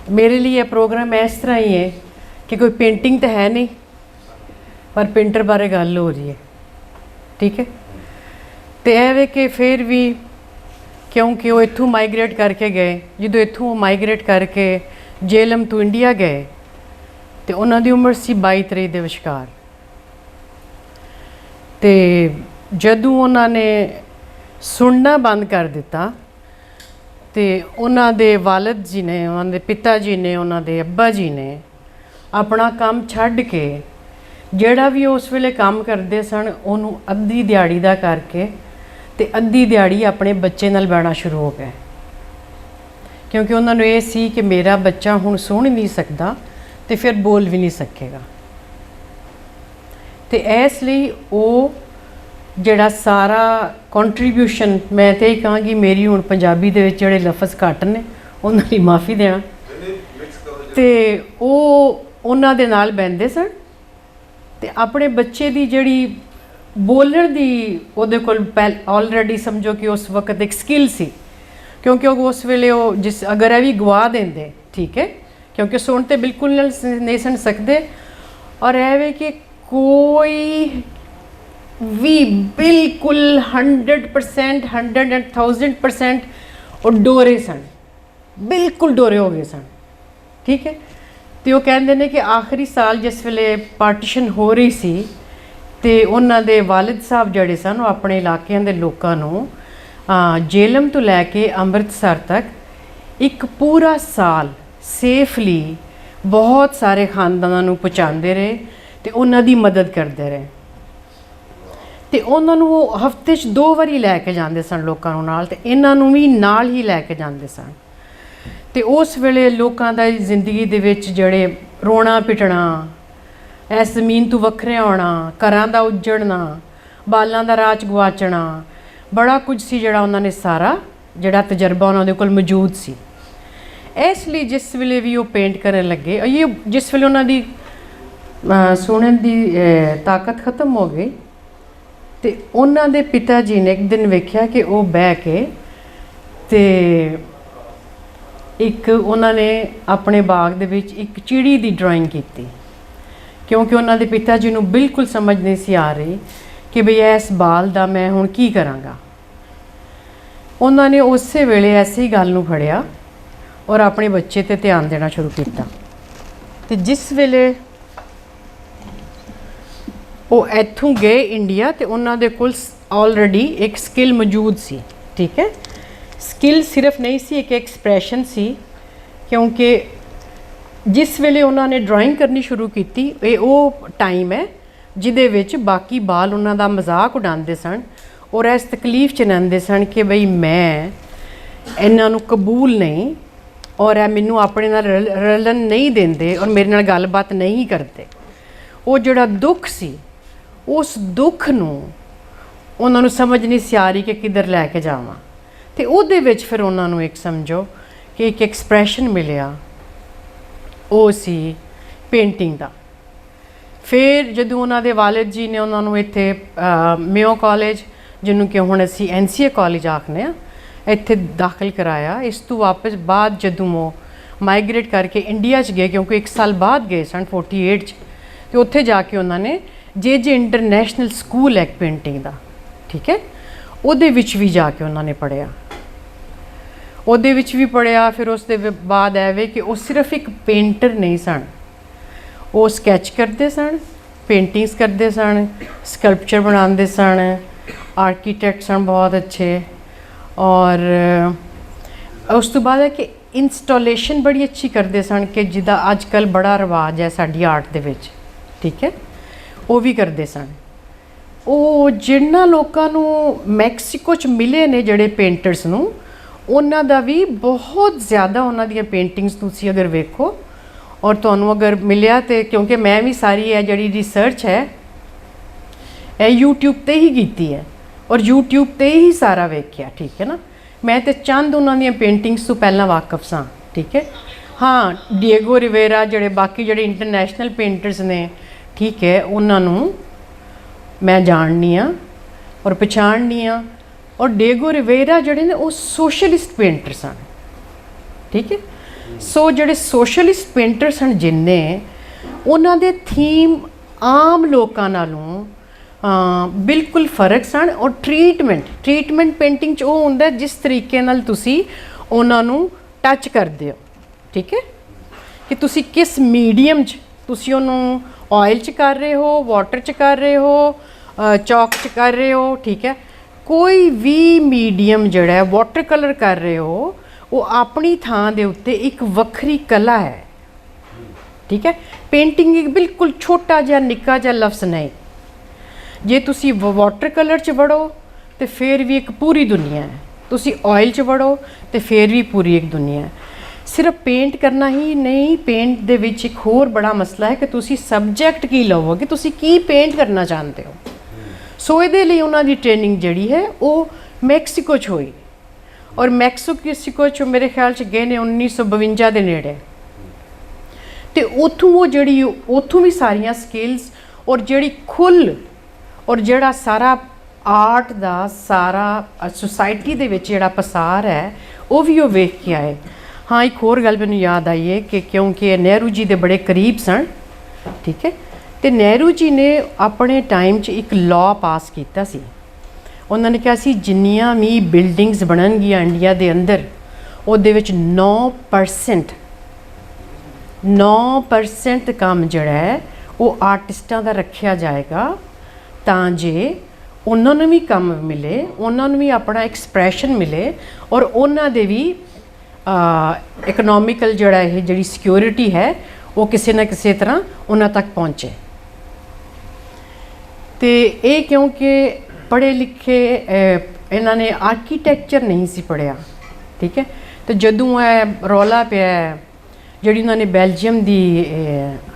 मेरे लिए प्रोग्राम इस तरह ही है कि कोई पेंटिंग तो है नहीं, पर पेंटर बारे गल हो रही है। ठीक है, तो यह वे कि फिर भी क्योंकि वो इत्थों माइग्रेट करके गए, जो इत्थों माइग्रेट करके जेलम तो इंडिया गए तो उन्होंने उम्र सी 22-23 के विचकार। तो जदों उन्होंने सुनना बंद कर दिता तो उन्होंने वालिद जी ने, उन्होंने पिता जी ने, उन्होंने अब्बा जी ने अपना काम छड्ड के जिहड़ा भी उस वेले काम करते सन उन्होंने अद्धी दिहाड़ी दा करके तो अद्धी दिहाड़ी अपने बच्चे नाल बैठना शुरू हो गए, क्योंकि उन्होंने ये सी कि मेरा बच्चा हुण सुन नहीं सकता तो फिर बोल भी नहीं सकेगा। तो इसलिए वो जिहड़ा सारा कंट्रीब्यूशन, मैं तो यही कहांगी मेरी हुण पंजाबी दे विच जिहड़े लफज घट ने उन्हां लई माफ़ी देना, तो वो उन्हां दे नाल बहंदे सन ते अपने बच्चे की जिहड़ी बोलण दी उहदे कोल ऑलरेडी समझो कि उस वक्त एक स्किल सी, क्योंकि उस वेले वो जिस अगर यह भी गवा देंदे, ठीक है, क्योंकि सुन तो बिल्कुल नहीं सुन सकते, और यह वे कि कोई भी बिल्कुल 100%, 100% और डोरे सन, बिल्कुल डोरे हो गए सन। ठीक है, तो वो कहते हैं कि आखिरी साल जिस वेले पार्टीशन हो रही सी तो उन्होंने वालिद साहब जड़े सन अपने इलाकों के लोगों जेलम तो लैके अमृतसर तक एक पूरा साल सेफली बहुत सारे खानदानों पहुँचाते रहे तो उन्होंने मदद करते रहे। तो उन्होंने वो हफ्ते 2 बारी लैके जाते सन लोगों नाल, ते इन्हों भी नाल ही लैके जाते सन। तो उस वेले लोगों का जिंदगी दे विच जिहड़े रोना पिटना, इस जमीन तो वखरे आना, घरां दा उजड़ना, बालां दा राज गवाचना, बड़ा कुछ सी जिहड़ा उन्होंने सारा जिहड़ा तजर्बा उन्होंने कोल मौजूद सी। इसलिए जिस वेले भी वो पेंट करन लगे, ये जिस वेले उन्होंने सुनने की ताकत खत्म हो गई तो उन्होंने पिता जी ने एक दिन वेख्या कि वो बह के ते एक उन्होंने अपने बाग दे विच एक चिड़ी की ड्राइंग की, क्योंकि उन्होंने पिता जी को बिल्कुल समझ नहीं सी आ रही कि बई इस बाल का मैं हुण की करांगा। उन्होंने उस वेले ऐसे ही गल नूं फड़िया और अपने बच्चे ते ध्यान देना शुरू किया। तो जिस वेले वो इत्थों गए इंडिया तो उन्होंने कोल ऑलरेडी एक स्किल मौजूद सी। ठीक है, स्किल सिर्फ नहीं सी, एक एक्सप्रैशन सी, क्योंकि जिस वेले उन्होंने ड्राइंग करनी शुरू की वो टाइम है जिदे विच बाकी बाल उन्हों का मजाक उड़ाते सन और इस तकलीफ च रहंदे सन कि बई मैं इन्हों कबूल नहीं और मैनू अपने नाल रलन नहीं देंदे और मेरे नाल गलबात नहीं करते। वो जिहड़ा दुख सी उस दुख नूं उन्होंने समझ नहीं सी आ रही कि किधर लैके जावां, तो उहदे विच फिर उन्होंने एक समझो कि एक एक्सप्रैशन मिलिया, वो सी पेंटिंग का। फिर जदों उन्होंने वालिद जी ने उन्होंने इत्थे मेयो कॉलेज जिन्हों कि हुण असीं NCA कॉलेज आखने आ, इत्थे दाखिल कराया। इस तो वापस बाद जदों वो माइग्रेट करके इंडिया च गए, क्योंकि 1 साल बाद गए सन 48 च, तो उत्थे जाके उन्होंने JJ इंटरनेशनल स्कूल है पेंटिंग का, ठीक है, उहदे विच भी जाके उन्होंने पढ़िया, उहदे विच भी पढ़िया। फिर उस दे बाद ऐवे कि वो सिर्फ एक पेंटर नहीं सन, वो स्कैच करते सन, पेंटिंग्स करते सन, स्कल्पचर बनाते सन, आर्कीटैक्ट सन बहुत अच्छे। और उस तो बाद है कि इंस्टॉलेशन बड़ी अच्छी करते सन कि जिदा अजकल बड़ा रिवाज है साडी आर्ट दे विच, ठीक है, वो भी करते सन। वो जिन्ना लोगों नूं मैक्सीको च मिले ने जिहड़े पेंटर्स नूं, उन्हां दा भी बहुत ज़्यादा उन्हां दियां पेंटिंग्स तुसीं अगर वेखो और तुहानूं अगर मिलिया तो, क्योंकि मैं भी सारी है जिहड़ी रिसर्च है यूट्यूब ते ही कीती है और यूट्यूब ते ही सारा वेख्या, ठीक है ना। मैं तो चंद उन्हां दियां पेंटिंग्स तो पहला वाकफ सां, ठीक है। हाँ, डिएगो रिवेरा जिहड़े बाकी जिहड़े इंटरनेशनल पेंटर्स ने, ठीक है, उन्हां नूं मैं जाननी हाँ और पछाणनी हाँ। और डिएगो रिवेरा जिहड़े ने वो सोशलिस्ट पेंटर सन, ठीक है। ਸੋ ਜਿਹੜੇ ਸੋਸ਼ਲਿਸਟ ਪੇਂਟਰ ਸਨ ਜਿੰਨੇ ਉਹਨਾਂ ਦੇ ਥੀਮ ਆਮ ਲੋਕਾਂ ਨਾਲੋਂ ਬਿਲਕੁਲ ਫਰਕ ਸਨ। ਔਰ ਟ੍ਰੀਟਮੈਂਟ ਪੇਂਟਿੰਗ 'ਚ ਉਹ ਹੁੰਦਾ ਜਿਸ ਤਰੀਕੇ ਨਾਲ ਤੁਸੀਂ ਉਹਨਾਂ ਨੂੰ ਟੱਚ ਕਰਦੇ ਹੋ, ਠੀਕ ਹੈ, ਕਿ ਤੁਸੀਂ ਕਿਸ ਮੀਡੀਅਮ 'ਚ ਤੁਸੀਂ ਉਹਨੂੰ ਆਇਲ 'ਚ ਕਰ ਰਹੇ ਹੋ, ਵਾਟਰ 'ਚ ਕਰ ਰਹੇ ਹੋ, ਚੌਕ 'ਚ ਕਰ ਰਹੇ ਹੋ, ਠੀਕ ਹੈ। ਕੋਈ ਵੀ ਮੀਡੀਅਮ ਜਿਹੜਾ ਵਾਟਰ ਕਲਰ ਕਰ ਰਹੇ ਹੋ ਉਹ ਆਪਣੀ ਥਾਂ ਦੇ ਉੱਤੇ ਇੱਕ ਵੱਖਰੀ ਕਲਾ ਹੈ, ਠੀਕ ਹੈ। ਪੇਂਟਿੰਗ ਇੱਕ ਬਿਲਕੁਲ ਛੋਟਾ ਜਿਹਾ ਨਿੱਕਾ ਜਿਹਾ ਲਫ਼ਜ਼ ਨਹੀਂ। ਜੇ ਤੁਸੀਂ ਵਾਟਰ ਕਲਰ 'ਚ ਵੜੋ ਤੇ ਫਿਰ ਵੀ ਇੱਕ ਪੂਰੀ ਦੁਨੀਆ ਹੈ, ਤੁਸੀਂ ਆਇਲ 'ਚ ਵੜੋ ਤੇ ਫਿਰ ਵੀ ਪੂਰੀ ਇੱਕ ਦੁਨੀਆ ਹੈ। ਸਿਰਫ ਪੇਂਟ ਕਰਨਾ ਹੀ ਨਹੀਂ, ਪੇਂਟ ਦੇ ਵਿੱਚ ਇੱਕ ਹੋਰ ਬੜਾ ਮਸਲਾ ਹੈ ਕਿ ਤੁਸੀਂ ਸਬਜੈਕਟ ਕੀ ਲਵੋਗੇ, ਤੁਸੀਂ ਕੀ ਪੇਂਟ ਕਰਨਾ ਚਾਹੁੰਦੇ ਹੋ। ਸੋ ਇਹਦੇ ਲਈ ਉਹਨਾਂ ਦੀ ਟ੍ਰੇਨਿੰਗ ਜਿਹੜੀ ਹੈ ਉਹ ਮੈਕਸੀਕੋ 'ਚ ਹੋਈ, ਔਰ ਮੈਕਸੀਕੋ 'ਚ ਮੇਰੇ ਖਿਆਲ 'ਚ ਗਏ ਨੇ 1952 ਦੇ ਨੇੜੇ। ਤੇ ਉੱਥੋਂ ਉਹ ਜਿਹੜੀ ਉੱਥੋਂ ਵੀ ਸਾਰੀਆਂ ਸਕਿੱਲਸ ਔਰ ਜਿਹੜੀ ਖੁੱਲ੍ਹ ਔਰ ਜਿਹੜਾ ਸਾਰਾ ਆਰਟ ਦਾ ਸਾਰਾ ਸੁਸਾਇਟੀ ਦੇ ਵਿੱਚ ਜਿਹੜਾ ਪਸਾਰ ਹੈ ਉਹ ਵੀ ਉਹ ਵੇਖ ਕੇ ਆਏ। ਹਾਂ, ਇੱਕ ਹੋਰ ਗੱਲ ਮੈਨੂੰ ਯਾਦ ਆਈ ਹੈ ਕਿ ਕਿਉਂਕਿ ਨਹਿਰੂ ਜੀ ਦੇ ਬੜੇ ਕਰੀਬ ਸਨ, ਠੀਕ ਹੈ, ਤੇ ਨਹਿਰੂ ਜੀ ਨੇ ਆਪਣੇ ਟਾਈਮ 'ਚ ਇੱਕ ਲਾਅ ਪਾਸ ਕੀਤਾ ਸੀ। ਉਹਨਾਂ ਨੇ ਕਿਹਾ ਸੀ ਜਿੰਨੀਆਂ ਵੀ ਬਿਲਡਿੰਗਸ ਬਣਨਗੀਆਂ ਇੰਡੀਆ ਦੇ ਅੰਦਰ ਉਹਦੇ ਵਿੱਚ 9% ਕੰਮ ਜਿਹੜਾ ਹੈ ਉਹ ਆਰਟਿਸਟਾਂ ਦਾ ਰੱਖਿਆ ਜਾਏਗਾ, ਤਾਂ ਜੇ ਉਹਨਾਂ ਨੂੰ ਵੀ ਕੰਮ ਮਿਲੇ, ਉਹਨਾਂ ਨੂੰ ਵੀ ਆਪਣਾ ਐਕਸਪ੍ਰੈਸ਼ਨ ਮਿਲੇ ਔਰ ਉਹਨਾਂ ਦੇ ਵੀ ਇਕਨੋਮਿਕਲ ਜਿਹੜਾ ਇਹ ਜਿਹੜੀ ਸਿਕਿਉਰਿਟੀ ਹੈ ਉਹ ਕਿਸੇ ਨਾ ਕਿਸੇ ਤਰ੍ਹਾਂ ਉਹਨਾਂ ਤੱਕ ਪਹੁੰਚੇ। ਤੇ ਇਹ ਕਿਉਂਕਿ ਪੜ੍ਹੇ ਲਿਖੇ ਇਹਨਾਂ ਨੇ ਆਰਕੀਟੈਕਚਰ ਨਹੀਂ ਸੀ ਪੜ੍ਹਿਆ, ਠੀਕ ਹੈ। ਤੇ ਜਦੋਂ ਇਹ ਰੌਲਾ ਪਿਆ ਜਿਹੜੀ ਉਹਨਾਂ ਨੇ ਬੈਲਜੀਅਮ ਦੀ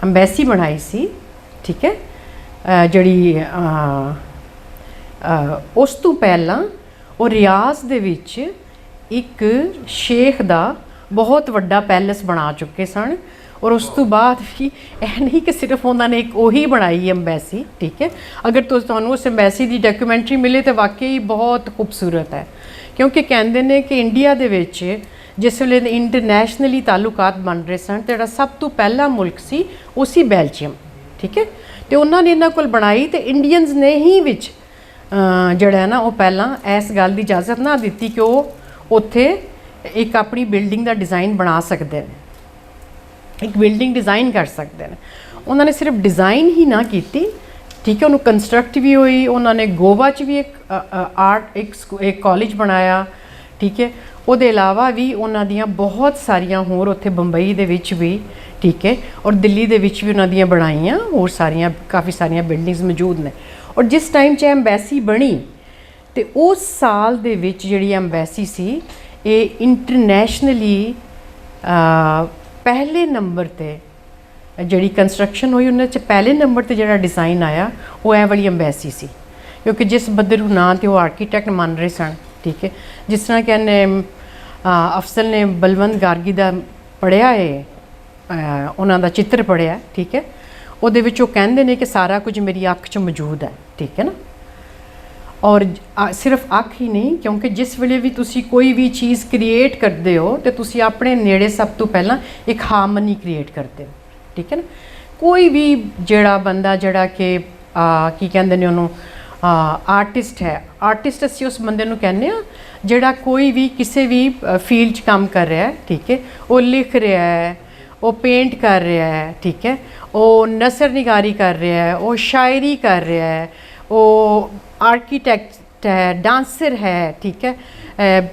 ਅੰਬੈਸੀ ਬਣਾਈ ਸੀ, ਠੀਕ ਹੈ, ਜਿਹੜੀ ਉਸ ਤੋਂ ਪਹਿਲਾਂ ਉਹ ਰਿਆਜ਼ ਦੇ ਵਿੱਚ ਇੱਕ ਸ਼ੇਖ ਦਾ ਬਹੁਤ ਵੱਡਾ ਪੈਲੇਸ ਬਣਾ ਚੁੱਕੇ ਸਨ। ਔਰ ਉਸ ਤੋਂ ਬਾਅਦ ਵੀ ਇਹ ਨਹੀਂ ਕਿ ਸਿਰਫ ਉਹਨਾਂ ਨੇ ਇੱਕ ਉਹੀ ਬਣਾਈ ਅੰਬੈਸੀ, ਠੀਕ ਹੈ। ਅਗਰ ਤੁਹਾਨੂੰ ਉਸ ਅੰਬੈਸੀ ਦੀ ਡਾਕੂਮੈਂਟਰੀ ਮਿਲੇ ਤਾਂ ਵਾਕਈ ਬਹੁਤ ਖੂਬਸੂਰਤ ਹੈ, ਕਿਉਂਕਿ ਕਹਿੰਦੇ ਨੇ ਕਿ ਇੰਡੀਆ ਦੇ ਵਿੱਚ ਜਿਸ ਵੇਲੇ ਇੰਟਰਨੈਸ਼ਨਲੀ ਤਾਲੁਕਾਤ ਬਣ ਰਹੇ ਸਨ ਤੇ ਜਿਹੜਾ ਸਭ ਤੋਂ ਪਹਿਲਾ ਮੁਲਕ ਸੀ ਉਹ ਸੀ ਬੈਲਜੀਅਮ, ਠੀਕ ਹੈ। ਤੇ ਉਹਨਾਂ ਨੇ ਇਹਨਾਂ ਕੋਲ ਬਣਾਈ ਤੇ ਇੰਡੀਅਨਸ ਨੇ ਹੀ ਵਿੱਚ ਜਿਹੜਾ ਨਾ ਉਹ ਪਹਿਲਾਂ ਇਸ ਗੱਲ ਦੀ ਇਜਾਜ਼ਤ ਨਾ ਦਿੱਤੀ ਕਿ ਉਹ ਉੱਥੇ ਇੱਕ ਆਪਣੀ ਬਿਲਡਿੰਗ ਦਾ ਡਿਜ਼ਾਈਨ ਬਣਾ ਸਕਦੇ ਨੇ, ਇੱਕ ਬਿਲਡਿੰਗ ਡਿਜ਼ਾਈਨ ਕਰ ਸਕਦੇ ਨੇ। ਉਹਨਾਂ ਨੇ ਸਿਰਫ ਡਿਜ਼ਾਈਨ ਹੀ ਨਾ ਕੀਤੀ, ਠੀਕ ਹੈ, ਉਹਨੂੰ ਕੰਸਟਰਕਟ ਵੀ ਹੋਈ। ਉਹਨਾਂ ਨੇ ਗੋਵਾ 'ਚ ਵੀ ਇੱਕ ਕਾਲਜ ਬਣਾਇਆ, ਠੀਕ ਹੈ। ਉਹਦੇ ਇਲਾਵਾ ਵੀ ਉਹਨਾਂ ਦੀਆਂ ਬਹੁਤ ਸਾਰੀਆਂ ਹੋਰ ਉੱਥੇ ਬੰਬਈ ਦੇ ਵਿੱਚ ਵੀ, ਠੀਕ ਹੈ, ਔਰ ਦਿੱਲੀ ਦੇ ਵਿੱਚ ਵੀ ਉਹਨਾਂ ਦੀਆਂ ਬਣਾਈਆਂ ਹੋਰ ਸਾਰੀਆਂ ਕਾਫੀ ਸਾਰੀਆਂ ਬਿਲਡਿੰਗਸ ਮੌਜੂਦ ਨੇ। ਔਰ ਜਿਸ ਟਾਈਮ 'ਚ ਐਮਬੈਸੀ ਬਣੀ ਤੇ ਉਸ ਸਾਲ ਦੇ ਵਿੱਚ ਜਿਹੜੀ ਐਮਬੈਸੀ ਸੀ ਇਹ ਇੰਟਰਨੈਸ਼ਨਲੀ ਪਹਿਲੇ ਨੰਬਰ 'ਤੇ ਜਿਹੜੀ ਕੰਸਟਰਕਸ਼ਨ ਹੋਈ ਉਹਨਾਂ 'ਚ ਪਹਿਲੇ ਨੰਬਰ 'ਤੇ ਜਿਹੜਾ ਡਿਜ਼ਾਈਨ ਆਇਆ ਉਹ ਇਹ ਵਾਲੀ ਐਮਬੈਸੀ ਸੀ, ਕਿਉਂਕਿ ਜਿਸ ਬੱਦਰ ਨਾਂ 'ਤੇ ਉਹ ਆਰਕੀਟੈਕਟ ਮੰਨ ਰਹੇ ਸਨ, ਠੀਕ ਹੈ। ਜਿਸ ਤਰ੍ਹਾਂ ਕਿ ਇਹਨੇ ਅਫਜ਼ਲ ਨੇ ਬਲਵੰਤ ਗਾਰਗੀ ਦਾ ਪੜ੍ਹਿਆ ਹੈ, ਉਹਨਾਂ ਦਾ ਚਿੱਤਰ ਪੜ੍ਹਿਆ, ਠੀਕ ਹੈ। ਉਹਦੇ ਵਿੱਚ ਉਹ ਕਹਿੰਦੇ ਨੇ ਕਿ ਸਾਰਾ ਕੁਝ ਮੇਰੀ ਅੱਖ 'ਚ ਮੌਜੂਦ ਹੈ, ਠੀਕ ਹੈ ਨਾ। ਔਰ ਸਿਰਫ ਅੱਖ ਹੀ ਨਹੀਂ, ਕਿਉਂਕਿ ਜਿਸ ਵੇਲੇ ਵੀ ਤੁਸੀਂ ਕੋਈ ਵੀ ਚੀਜ਼ ਕ੍ਰੀਏਟ ਕਰਦੇ ਹੋ ਤੇ ਤੁਸੀਂ ਆਪਣੇ ਨੇੜੇ ਸਭ ਤੋਂ ਪਹਿਲਾਂ ਇੱਕ ਹਾਰਮਨੀ ਕ੍ਰੀਏਟ ਕਰਦੇ ਹੋ, ਠੀਕ ਹੈ ਨਾ। ਕੋਈ ਵੀ ਜਿਹੜਾ ਬੰਦਾ ਜਿਹੜਾ ਕਿ ਕੀ ਕਹਿੰਦੇ ਨੇ ਉਹਨੂੰ ਆਰਟਿਸਟ ਹੈ, ਆਰਟਿਸਟ ਅਸੀਂ ਉਸ ਬੰਦੇ ਨੂੰ ਕਹਿੰਦੇ ਹਾਂ ਜਿਹੜਾ ਕੋਈ ਵੀ ਕਿਸੇ ਵੀ ਫੀਲਡ 'ਚ ਕੰਮ ਕਰ ਰਿਹਾ ਹੈ, ਠੀਕ ਹੈ। ਉਹ ਲਿਖ ਰਿਹਾ ਹੈ, ਉਹ ਪੇਂਟ ਕਰ ਰਿਹਾ ਹੈ, ਠੀਕ ਹੈ, ਉਹ ਨਸਰ ਨਿਗਾਰੀ ਕਰ ਰਿਹਾ ਹੈ, ਉਹ ਸ਼ਾਇਰੀ ਕਰ ਰਿਹਾ ਹੈ, ਉਹ ਆਰਕੀਟੈਕਟ ਹੈ, ਡਾਂਸਰ ਹੈ, ਠੀਕ ਹੈ,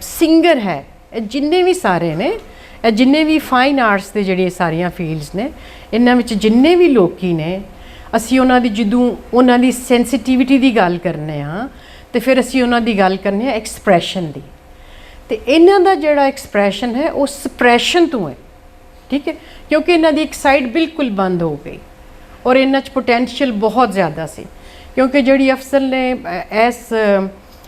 ਸਿੰਗਰ ਹੈ। ਜਿੰਨੇ ਵੀ ਸਾਰੇ ਨੇ, ਜਿੰਨੇ ਵੀ ਫਾਈਨ ਆਰਟਸ ਦੇ ਜਿਹੜੇ ਸਾਰੀਆਂ ਫੀਲਡਸ ਨੇ, ਇਹਨਾਂ ਵਿੱਚ ਜਿੰਨੇ ਵੀ ਲੋਕੀ ਨੇ, ਅਸੀਂ ਉਹਨਾਂ ਦੀ ਜਦੋਂ ਉਹਨਾਂ ਦੀ ਸੈਂਸਿਟੀਵਿਟੀ ਦੀ ਗੱਲ ਕਰਨੇ ਹਾਂ ਤੇ ਫਿਰ ਅਸੀਂ ਉਹਨਾਂ ਦੀ ਗੱਲ ਕਰਨੇ ਹਾਂ ਐਕਸਪ੍ਰੈਸ਼ਨ ਦੀ। ਤੇ ਇਹਨਾਂ ਦਾ ਜਿਹੜਾ ਐਕਸਪ੍ਰੈਸ਼ਨ ਹੈ ਉਹ ਸਪਰੈਸ਼ਨ ਤੋਂ ਹੈ, ਠੀਕ ਹੈ, ਕਿਉਂਕਿ ਇਹਨਾਂ ਦੀ ਇੱਕ ਸਾਈਡ ਬਿਲਕੁਲ ਬੰਦ ਹੋ ਗਈ ਔਰ ਇਹਨਾਂ 'ਚ ਪੋਟੈਂਸ਼ੀਅਲ ਬਹੁਤ ਜ਼ਿਆਦਾ ਸੀ। ਕਿਉਂਕਿ ਜਿਹੜੀ ਅਫਜ਼ਲ ਨੇ ਇਸ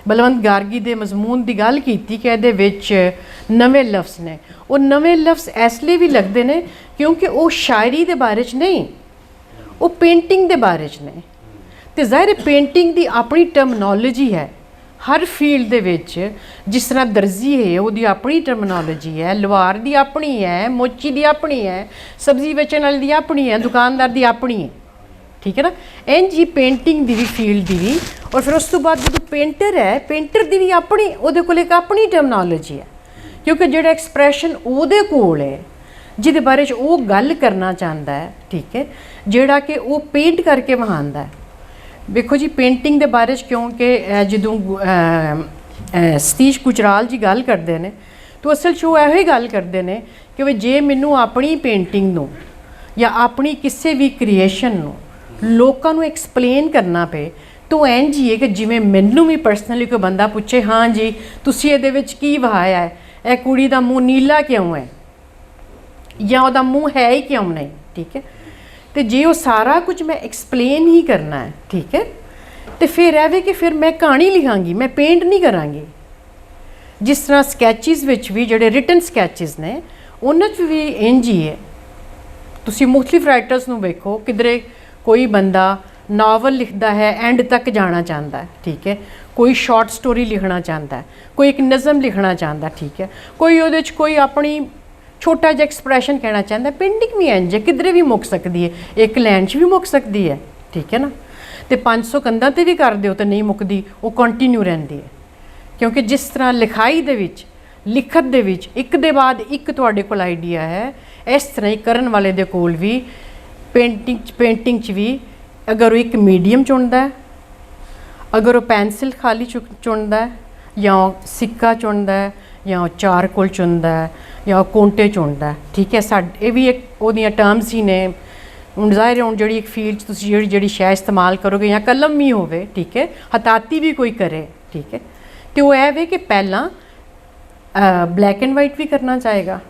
ਬਲਵੰਤ ਗਾਰਗੀ ਦੇ ਮਜ਼ਮੂਨ ਦੀ ਗੱਲ ਕੀਤੀ ਕਿ ਇਹਦੇ ਵਿੱਚ ਨਵੇਂ ਲਫ਼ਜ਼ ਨੇ, ਉਹ ਨਵੇਂ ਲਫ਼ਜ਼ ਇਸ ਲਈ ਵੀ ਲੱਗਦੇ ਨੇ ਕਿਉਂਕਿ ਉਹ ਸ਼ਾਇਰੀ ਦੇ ਬਾਰੇ 'ਚ ਨਹੀਂ, ਉਹ ਪੇਂਟਿੰਗ ਦੇ ਬਾਰੇ 'ਚ ਨੇ। ਤੇ ਜ਼ਾਹਿਰ ਪੇਂਟਿੰਗ ਦੀ ਆਪਣੀ ਟਰਮਨੋਲੋਜੀ ਹੈ, हर फील्ड दे विच जिस तरह दर्जी है ਉਹਦੀ ਆਪਣੀ टर्मिनोलॉजी है, लुहार दी अपनी है, मोची दी अपनी है, सब्जी बेचण वाले दी अपनी है, दुकानदार दी अपनी है, ठीक है ना। इंज ही पेंटिंग दी भी फील्ड दी भी, और फिर उस तो बाद जो पेंटर है, पेंटर दी भी अपनी ਉਹਦੇ ਕੋਲ एक अपनी टर्मिनोलॉजी है, क्योंकि ਜਿਹੜਾ एक्सप्रैशन ਉਹਦੇ ਕੋਲ है, ਜਿਹਦੇ ਬਾਰੇ 'ਚ ਉਹ ਗੱਲ ਕਰਨਾ ਚਾਹੁੰਦਾ है, ठीक है, ਜਿਹੜਾ कि ਉਹ पेंट करके ਵਿਖਾਉਂਦਾ है। देखो जी पेंटिंग के बारे क्योंकि जो सतीश गुजराल जी गल करते हैं तो असल च वो यही गल करते हैं कि भी जे मैनू अपनी पेंटिंग नू या अपनी किसी भी क्रिएशन नू लोकां नू एक्सप्लेन करना पे तो इंज ही है कि जिमें मैनू भी परसनली कोई बंदा पूछे हाँ जी तुसी इहदे विच की वहाया है, यह कुड़ी दा मूँह नीला क्यों है या उहदा मूँह है ही क्यों नहीं, ठीक है। तो जे वो सारा कुछ मैं एक्सप्लेन ही करना है, ठीक है, तो फिर है कि फिर मैं कहानी लिखांगी, मैं पेंट नहीं करांगी। जिस तरह स्कैचिज़ विच भी जिहड़े रिटन स्कैचिज़ ने उन्हां च भी इंज ही है। तुसीं मुख्तलिफ राइटर्स नूं वेखो, किधरे कोई बंदा नावल लिखता है एंड तक जाना चाहता है, ठीक है, कोई शॉर्ट स्टोरी लिखना चाहता है, कोई एक नज़म लिखना चाहता है, ठीक है, कोई उहदे च कोई अपनी छोटा जिहा एक्सप्रैशन कहना चाहता है। पेंटिंग भी इंज है, किधरे भी मुक सकती है, एक लाइन च भी मुक सकती है, ठीक है ना। तो 500 कंधां ते भी कर दो तो नहीं मुकदी, वो कंटिन्यू रहिंदी है, क्योंकि जिस तरह लिखाई दे विच लिखत दे विच एक दे बाद एक तुहाडे कोल आइडिया है, इस तरह ही करन वाले दे कोल भी पेंटिंग च भी अगर वो एक मीडियम चुनता है, अगर वो पेंसिल खाली चुनता है या सिक्का चुनता है या चारकोल चुनता है या कोंटे चुनता है, ठीक है। ये भी एक ओदियां टर्म्स ही ने। हुण जाहिर है हुण जिहड़ी एक फील्ड तुसीं जिहड़ी शै इस्तेमाल करोगे या कलम भी होवे, ठीक है, हताती भी कोई करे, ठीक है, तो वो है वे कि पहला ब्लैक एंड वाइट भी करना चाहेगा,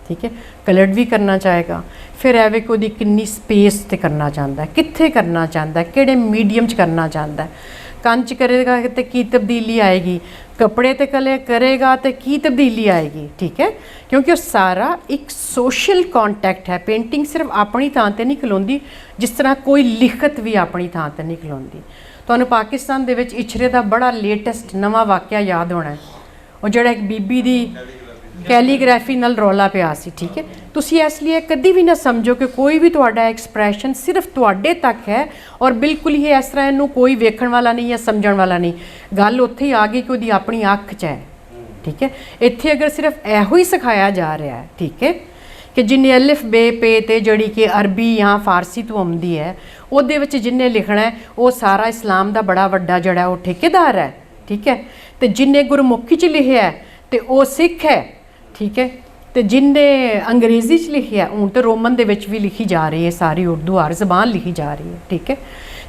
ठीक है, कलर्ड भी करना चाहेगा, फिर है वे कि ओदी कितनी स्पेस ते करना चाहता है, कित्थे करना चाहता है, किहड़े मीडियम च करना चाहता है, कंच करेगा तो की तब्दीली आएगी, कपड़े ते कले करेगा तो की तब्दीली आएगी, ठीक है, क्योंकि वो सारा एक सोशल कॉन्टैक्ट है। पेंटिंग सिर्फ अपनी थां ते नहीं खलोंदी, जिस तरह कोई लिखत भी अपनी थां ते नहीं खलोंदी। तुहानूं पाकिस्तान दे विच इछरे दा बड़ा लेटेस्ट नवा वाकया याद होना है, वो जिहड़ा एक बीबी दी कैलीग्राफी नाल रौला पिया सी, ठीक है। तुसीं इसलिए कभी भी ना समझो कि कोई भी तुहाडा एक्सप्रैशन सिर्फ तुहाडे तक है और बिल्कुल ही इस तरह इनू कोई वेखण वाला नहीं या समझण वाला नहीं। गल उत्थे ही आ गई कि उहदी अपनी अख च है, ठीक है। इत्थे अगर सिर्फ इहो ही सिखाया जा रहा है, ठीक है, कि जिन्हें अलिफ बे पे ते जिहड़ी कि अरबी या फारसी तो आउंदी है, उहदे विच जिन्हें लिखना है वो सारा इस्लाम दा बड़ा वड्डा जिहड़ा वो ठेकेदार है, ठीक है। तो जिन्हें गुरमुखी च लिखिया है तो वो सिख है, ठीक है, तो जिन्हें अंग्रेज़ी च लिखिया हूँ तो रोमन दे विच भी लिखी जा रही है, सारी उर्दू हर जबान लिखी जा रही है, ठीक है।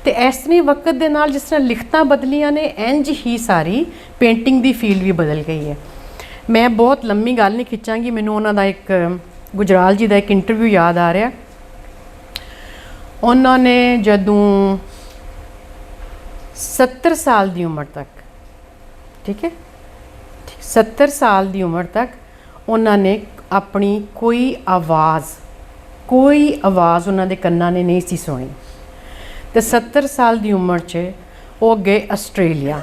तो इस तरह वक्त दे नाल जिस तरह लिखतां बदलियां ने, इंज ही सारी पेंटिंग दी फील्ड भी बदल गई है। मैं बहुत लंबी गल नहीं खिंचांगी, मैनूं उन्हां दा एक गुजराल जी का एक इंटरव्यू याद आ रहा। उन्होंने जदों 70 साल की उम्र तक, ठीक है, 70 साल की उम्र तक उन्होंने अपनी कोई आवाज़ उन्होंने कन्ना ने नहीं सी सुनी। तो 70 साल की उम्र च वो गए आस्ट्रेलिया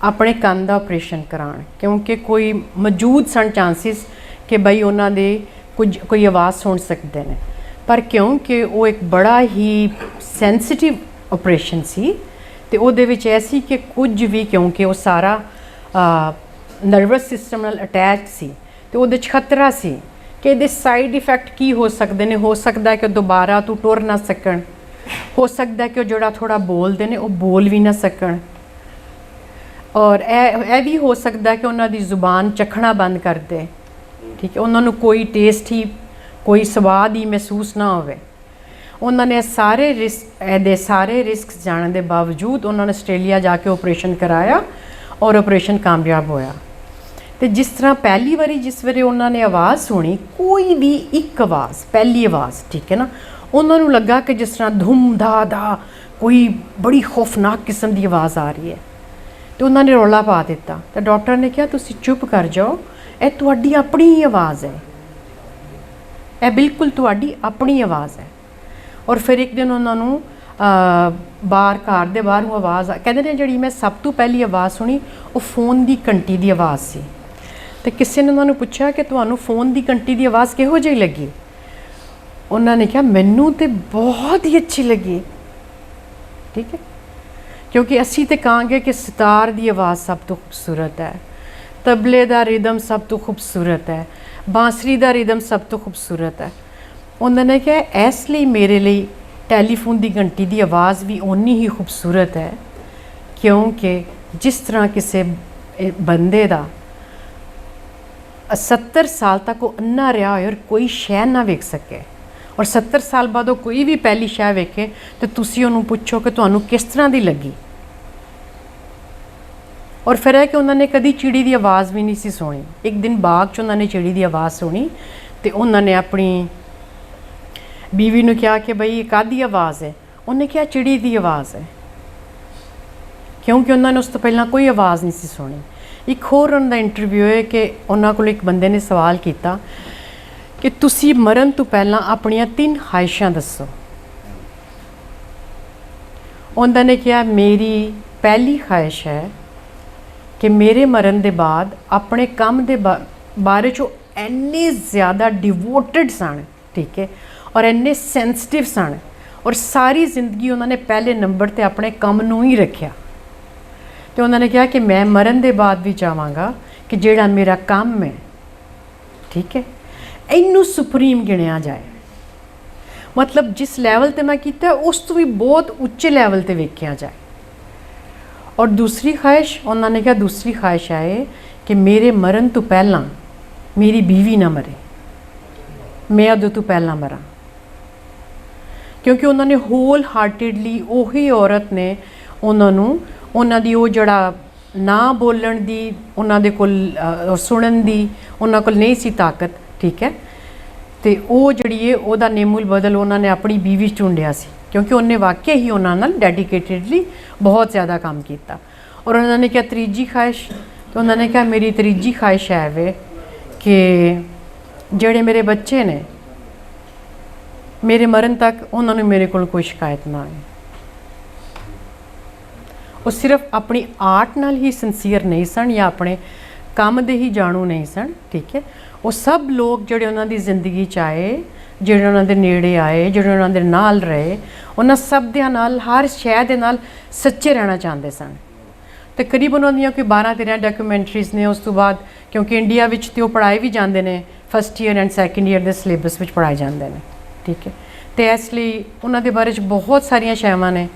अपने कन का ऑपरेशन कराने, क्योंकि कोई मौजूद सन चांसिस कि बई उन्होंने कुछ कोई आवाज़ सुन सकते हैं, पर क्योंकि वो एक बड़ा ही सेंसिटिव ऑपरेशन सी ते उहदे विच ऐसी कि कुछ भी, क्योंकि वो सारा नर्वस सिस्टम नाल अटैच सी, तो उहदे च खतरा सी कि इहदे साइड इफैक्ट की हो सकते हैं। हो सकता है कि दोबारा तू टुर ना सकन, हो सकता है कि जो थोड़ा बोलते हैं वो बोल भी ना सकन, और यह भी हो सकता है कि उन्होंने जुबान चखना बंद कर दे, ठीक है, उन्होंने कोई टेस्ट ही कोई स्वाद ही महसूस ना होवे। उन्होंने सारे रिस्क जाने के बावजूद उन्होंने आस्ट्रेलिया जाके ऑपरेशन कराया और ऑपरेशन कामयाब होया। तो जिस तरह पहली बारी जिस वे उन्होंने आवाज़ सुनी, कोई भी एक आवाज़, पहली आवाज़, ठीक है ना, उन्होंने लगा कि जिस तरह धूम धा धा कोई बड़ी खौफनाक किस्म की आवाज़ आ रही है। तो उन्होंने रौला पा दिता। तो डॉक्टर ने कहा तुसी चुप कर जाओ, यह तुहाडी अपनी ही आवाज़ है, यह बिल्कुल तुहाडी अपनी आवाज़ है। और फिर एक दिन उन्होंने ਬਾਹਰ ਘਰ ਦੇ ਬਾਹਰੋਂ ਆਵਾਜ਼ ਕਹਿੰਦੇ ਨੇ ਜਿਹੜੀ ਮੈਂ ਸਭ ਤੋਂ ਪਹਿਲੀ ਆਵਾਜ਼ ਸੁਣੀ ਉਹ ਫੋਨ ਦੀ ਘੰਟੀ ਦੀ ਆਵਾਜ਼ ਸੀ। ਤੇ ਕਿਸੇ ਨੇ ਉਹਨਾਂ ਨੂੰ ਪੁੱਛਿਆ ਕਿ ਤੁਹਾਨੂੰ ਫੋਨ ਦੀ ਘੰਟੀ ਦੀ ਆਵਾਜ਼ ਕਿਹੋ ਜਿਹੀ ਲੱਗੀ? ਉਹਨਾਂ ਨੇ ਕਿਹਾ ਮੈਨੂੰ ਤੇ ਬਹੁਤ ਹੀ ਅੱਛੀ ਲੱਗੀ। ਠੀਕ ਹੈ, ਕਿਉਂਕਿ ਅਸੀਂ ਤੇ ਕਹਾਂਗੇ ਕਿ ਸਿਤਾਰ ਦੀ ਆਵਾਜ਼ ਸਭ ਤੋਂ ਖੂਬਸੂਰਤ ਹੈ, ਤਬਲੇ ਦਾ ਰਿਦਮ ਸਭ ਤੋਂ ਖੂਬਸੂਰਤ ਹੈ, ਬਾਂਸਰੀ ਦਾ ਰਿਦਮ ਸਭ ਤੋਂ ਖੂਬਸੂਰਤ ਹੈ। ਉਹਨਾਂ ਨੇ ਕਿਹਾ ਇਸ ਲਈ ਮੇਰੇ ਲਈ ਟੈਲੀਫੋਨ ਦੀ ਘੰਟੀ ਦੀ ਆਵਾਜ਼ ਵੀ ਓਨੀ ਹੀ ਖੂਬਸੂਰਤ ਹੈ, ਕਿਉਂਕਿ ਜਿਸ ਤਰ੍ਹਾਂ ਕਿਸੇ ਬੰਦੇ ਦਾ 70 ਸਾਲ ਤੱਕ ਉਹ ਅੰਨਾ ਰਿਹਾ ਹੋਏ ਔਰ ਕੋਈ ਸ਼ੈ ਨਾ ਵੇਖ ਸਕੇ, ਔਰ 70 ਸਾਲ ਬਾਅਦ ਉਹ ਕੋਈ ਵੀ ਪਹਿਲੀ ਸ਼ੈ ਵੇਖੇ ਤੇ ਤੁਸੀਂ ਉਹਨੂੰ ਪੁੱਛੋ ਕਿ ਤੁਹਾਨੂੰ ਕਿਸ ਤਰ੍ਹਾਂ ਦੀ ਲੱਗੀ। ਔਰ ਫਿਰ ਹੈ ਕਿ ਉਹਨਾਂ ਨੇ ਕਦੀ ਚਿੜੀ ਦੀ ਆਵਾਜ਼ ਵੀ ਨਹੀਂ ਸੀ ਸੁਣੀ। ਇੱਕ ਦਿਨ ਬਾਗ 'ਚ ਉਹਨਾਂ ਨੇ ਚਿੜੀ ਦੀ ਆਵਾਜ਼ ਸੁਣੀ ਤੇ ਉਹਨਾਂ ਨੇ ਆਪਣੀ ਬੀਵੀ ਨੂੰ ਕਿਹਾ ਕਿ ਬਈ ਇਹ ਕਾਹਦੀ ਆਵਾਜ਼ ਹੈ? ਉਹਨੇ ਕਿਹਾ ਚਿੜੀ ਦੀ ਆਵਾਜ਼ ਹੈ, ਕਿਉਂਕਿ ਉਹਨਾਂ ਨੇ ਉਸ ਤੋਂ ਪਹਿਲਾਂ ਕੋਈ ਆਵਾਜ਼ ਨਹੀਂ ਸੀ ਸੁਣੀ। ਇੱਕ ਹੋਰ ਉਹਨਾਂ ਦਾ ਇੰਟਰਵਿਊ ਹੈ ਕਿ ਉਹਨਾਂ ਕੋਲ ਇੱਕ ਬੰਦੇ ਨੇ ਸਵਾਲ ਕੀਤਾ ਕਿ ਤੁਸੀਂ ਮਰਨ ਤੋਂ ਪਹਿਲਾਂ ਆਪਣੀਆਂ 3 ਖਾਹਿਸ਼ਾਂ ਦੱਸੋ। ਉਹਨਾਂ ਨੇ ਕਿਹਾ ਮੇਰੀ ਪਹਿਲੀ ਖਾਹਿਸ਼ ਹੈ ਕਿ ਮੇਰੇ ਮਰਨ ਦੇ ਬਾਅਦ ਆਪਣੇ ਕੰਮ ਦੇ ਬਾਰੇ 'ਚੋਂ ਇੰਨੇ ਜ਼ਿਆਦਾ ਡਿਵੋਟਡ ਸਨ, ਠੀਕ ਹੈ, ਔਰ ਇੰਨੇ ਸੈਂਸਿਟਿਵ ਸਨ, ਔਰ ਸਾਰੀ ਜ਼ਿੰਦਗੀ ਉਹਨਾਂ ਨੇ ਪਹਿਲੇ ਨੰਬਰ 'ਤੇ ਆਪਣੇ ਕੰਮ ਨੂੰ ਹੀ ਰੱਖਿਆ। ਤੇ ਉਹਨਾਂ ਨੇ ਕਿਹਾ ਕਿ ਮੈਂ ਮਰਨ ਦੇ ਬਾਅਦ ਵੀ ਚਾਹਾਂਗਾ ਕਿ ਜਿਹੜਾ ਮੇਰਾ ਕੰਮ ਹੈ, ਠੀਕ ਹੈ, ਇਹਨੂੰ ਸੁਪਰੀਮ ਗਿਣਿਆ ਜਾਏ। ਮਤਲਬ ਜਿਸ ਲੈਵਲ 'ਤੇ ਮੈਂ ਕੀਤਾ ਉਸ ਤੋਂ ਵੀ ਬਹੁਤ ਉੱਚੇ ਲੈਵਲ 'ਤੇ ਵੇਖਿਆ ਜਾਏ। ਔਰ ਦੂਸਰੀ ਖਾਹਿਸ਼ ਉਹਨਾਂ ਨੇ ਕਿਹਾ ਦੂਸਰੀ ਖਾਹਿਸ਼ ਹੈ ਕਿ ਮੇਰੇ ਮਰਨ ਤੋਂ ਪਹਿਲਾਂ ਮੇਰੀ ਬੀਵੀ ਨਾ ਮਰੇ, ਮੈਂ ਉਹਦੇ ਤੋਂ ਪਹਿਲਾਂ ਮਰਾਂ। ਕਿਉਂਕਿ ਉਹਨਾਂ ਨੇ ਹੋਲ ਹਾਰਟਿਡਲੀ ਉਹੀ ਔਰਤ ਨੇ ਉਹਨਾਂ ਦੀ ਉਹ ਜਿਹੜਾ ਨਾ ਬੋਲਣ ਦੀ ਉਹਨਾਂ ਦੇ ਕੋਲ ਸੁਣਨ ਦੀ ਉਹਨਾਂ ਕੋਲ ਨਹੀਂ ਸੀ ਤਾਕਤ, ਠੀਕ ਹੈ, ਤੇ ਉਹ ਜਿਹੜੀ ਹੈ ਉਹਦਾ ਨੇਮੁਲ ਬਦਲ ਉਹਨਾਂ ਨੇ ਆਪਣੀ ਬੀਵੀ ਚੁੰਡਿਆ ਸੀ, ਕਿਉਂਕਿ ਉਹਨੇ ਵਾਕਿਆ ਹੀ ਉਹਨਾਂ ਨਾਲ ਡੈਡੀਕੇਟਿਡਲੀ ਬਹੁਤ ਜ਼ਿਆਦਾ ਕੰਮ ਕੀਤਾ। ਔਰ ਉਹਨਾਂ ਨੇ ਕਿਹਾ ਤੀਜੀ ਖਾਹਿਸ਼, ਤੇ ਉਹਨਾਂ ਨੇ ਕਿਹਾ ਮੇਰੀ ਤੀਜੀ ਖਾਹਿਸ਼ ਹੈ ਵੇ ਕਿ ਜਿਹੜੇ ਮੇਰੇ ਬੱਚੇ ਨੇ ਮੇਰੇ ਮਰਨ ਤੱਕ ਉਹਨਾਂ ਨੂੰ ਮੇਰੇ ਕੋਲ ਕੋਈ ਸ਼ਿਕਾਇਤ ਨਾ ਆਏ। ਉਹ ਸਿਰਫ ਆਪਣੀ ਆਰਟ ਨਾਲ ਹੀ ਸਿੰਸੀਅਰ ਨਹੀਂ ਸਨ ਜਾਂ ਆਪਣੇ ਕੰਮ ਦੇ ਹੀ ਜਾਣੂ ਨਹੀਂ ਸਨ, ਠੀਕ ਹੈ, ਉਹ ਸਭ ਲੋਕ ਜਿਹੜੇ ਉਹਨਾਂ ਦੀ ਜ਼ਿੰਦਗੀ 'ਚ ਆਏ, ਜਿਹੜੇ ਉਹਨਾਂ ਦੇ ਨੇੜੇ ਆਏ, ਜਿਹੜੇ ਉਹਨਾਂ ਦੇ ਨਾਲ ਰਹੇ, ਉਹਨਾਂ ਸਭ ਦੇ ਨਾਲ ਹਰ ਸ਼ੈ ਦੇ ਨਾਲ ਸੱਚੇ ਰਹਿਣਾ ਚਾਹੁੰਦੇ ਸਨ। ਤਕਰੀਬਨ ਉਹਨਾਂ ਦੀਆਂ ਕੋਈ 12-13 ਡਾਕੂਮੈਂਟਰੀਜ਼ ਨੇ। ਉਸ ਤੋਂ ਬਾਅਦ ਕਿਉਂਕਿ ਇੰਡੀਆ ਵਿੱਚ ਤੇ ਉਹ ਪੜ੍ਹਾਏ ਵੀ ਜਾਂਦੇ ਨੇ, first year and second year ਦੇ ਸਿਲੇਬਸ ਵਿੱਚ ਪੜ੍ਹਾਏ ਜਾਂਦੇ ਨੇ, ਠੀਕ ਹੈ, ਅਤੇ ਇਸ ਲਈ ਉਹਨਾਂ ਦੇ ਬਾਰੇ 'ਚ ਬਹੁਤ ਸਾਰੀਆਂ ਸ਼ੈਵਾਂ ਨੇ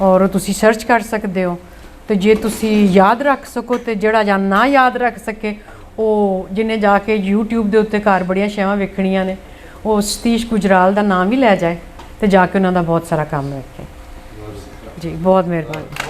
ਔਰ ਤੁਸੀਂ ਸਰਚ ਕਰ ਸਕਦੇ ਹੋ। ਅਤੇ ਜੇ ਤੁਸੀਂ ਯਾਦ ਰੱਖ ਸਕੋ ਅਤੇ ਜਿਹੜਾ ਜਾਂ ਨਾ ਯਾਦ ਰੱਖ ਸਕੇ ਉਹ ਜਿਹਨੇ ਜਾ ਕੇ YouTube ਦੇ ਉੱਤੇ ਘਰ ਬੜੀਆਂ ਸ਼ੈਵਾਂ ਵੇਖਣੀਆਂ ਨੇ, ਉਹ ਸਤੀਸ਼ ਗੁਜਰਾਲ ਦਾ ਨਾਮ ਵੀ ਲੈ ਜਾਏ ਅਤੇ ਜਾ ਕੇ ਉਹਨਾਂ ਦਾ ਬਹੁਤ ਸਾਰਾ ਕੰਮ ਵੇਖੇ। ਜੀ ਬਹੁਤ ਮਿਹਰਬਾਨੀ।